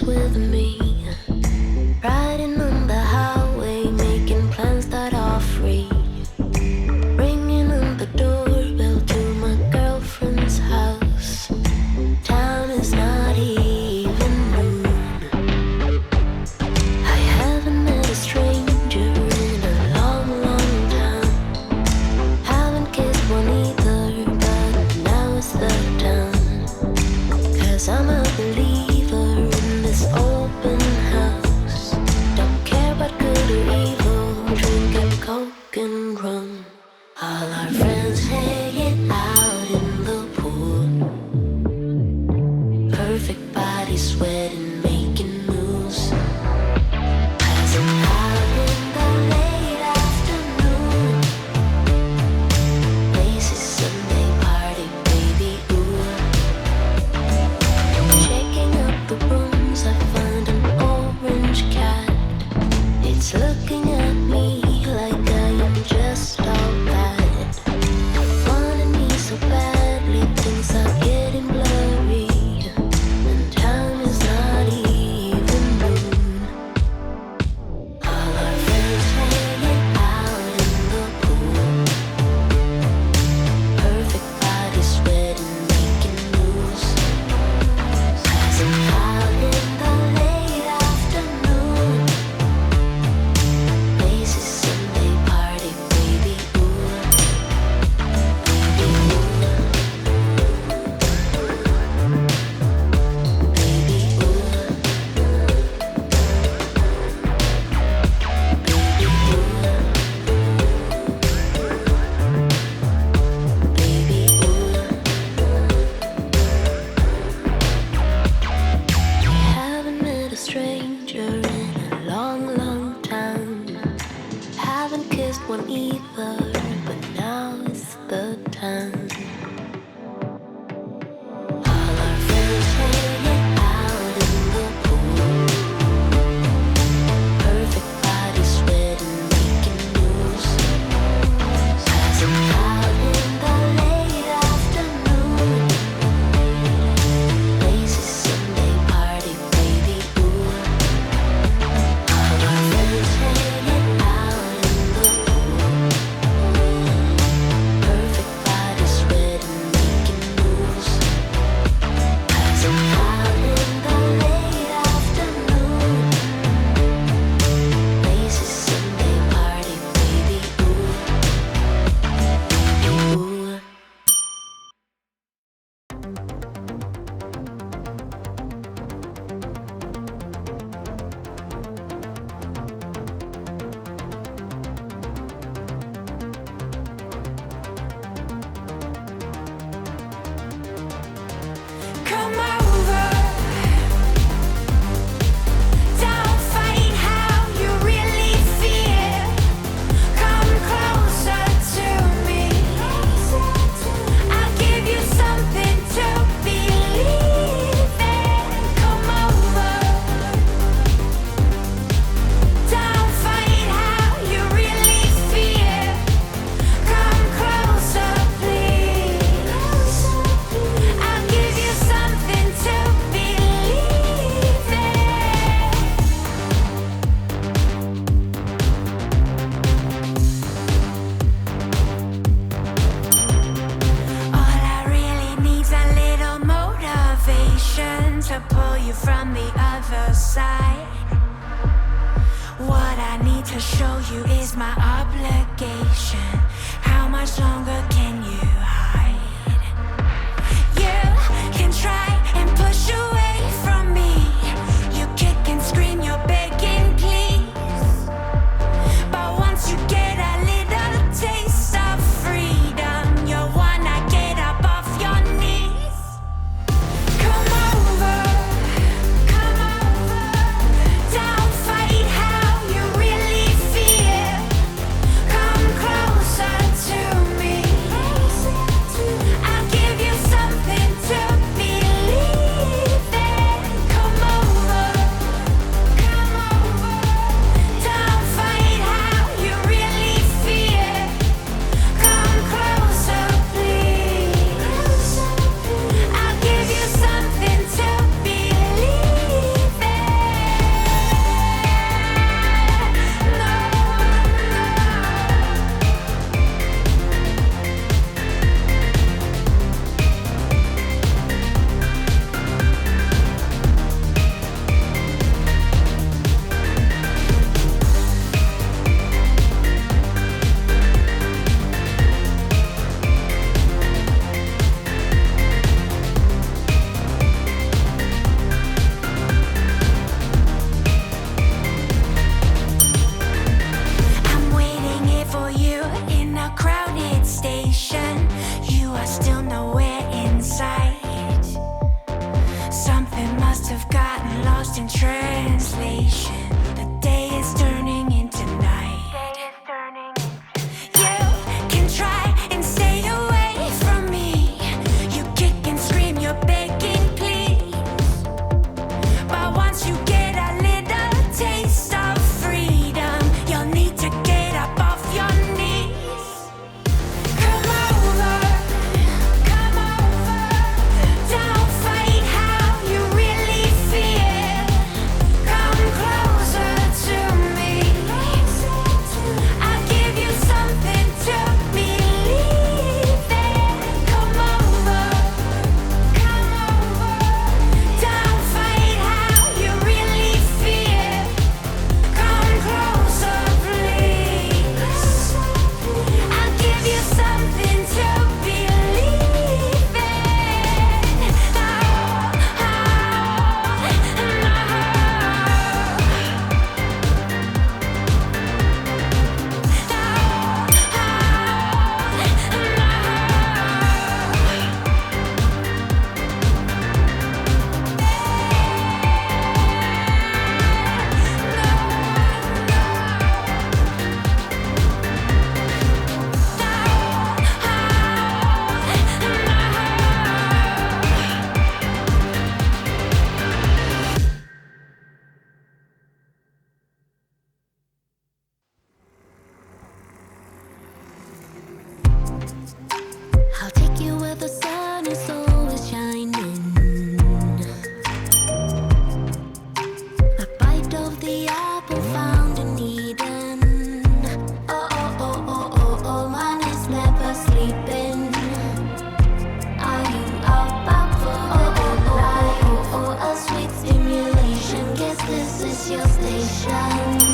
with me. Riding on the highway, making plans that are free. Ringing on the doorbell to my girlfriend's house. Town is not even noon. I haven't met a stranger in a long, long time. Haven't kissed one either, but now is the time. 'Cause I'm a believer in this open house. Don't care about good or evil, drinking coke and rum. All our friends hanging out in the pool. Perfect body sweating, making moves. Passing out in the late afternoon. Lazy Sunday party, baby, ooh. Checking out the rooms, I find an orange cat. It's looking at me like I am just all that. Wanting me so badly, things are getting blurry. And time is not even noon. All our friends hanging out in the pool. Perfect body sweating, making moves. Passing out in the late afternoon. Lazy Sunday party, baby, ooh. Baby, ooh. Baby, ooh. Baby, ooh. Haven't met a stranger in a long, long time. Haven't kissed one either, but now is the time. All our friends hanging out in the pool. Perfect body sweating, making moves. Passing out in the late afternoon. Lazy Sunday party, baby, ooh. All our friends hanging out in the pool. Perfect body sweating, making moves. Passing out in the late afternoon. Lazy Sunday party, baby, ooh. Ooh. Come over. Don't fight how you really feel. Come closer to me. I'll give you something to believe in. Come over. Don't fight how you really feel. Come closer, please. I'll give you something to believe in. All I really need's a little motivation to pull you from the other side. What I need to show you is my obligation. How much longer can you hide? You can try and push away from me. You kick and scream, you're begging, please. But once you get a little taste of freedom, you wanna get up off your knees. Come over. Come over. Don't fight how you really feel. Come closer to me. I'll give you something to believe your station.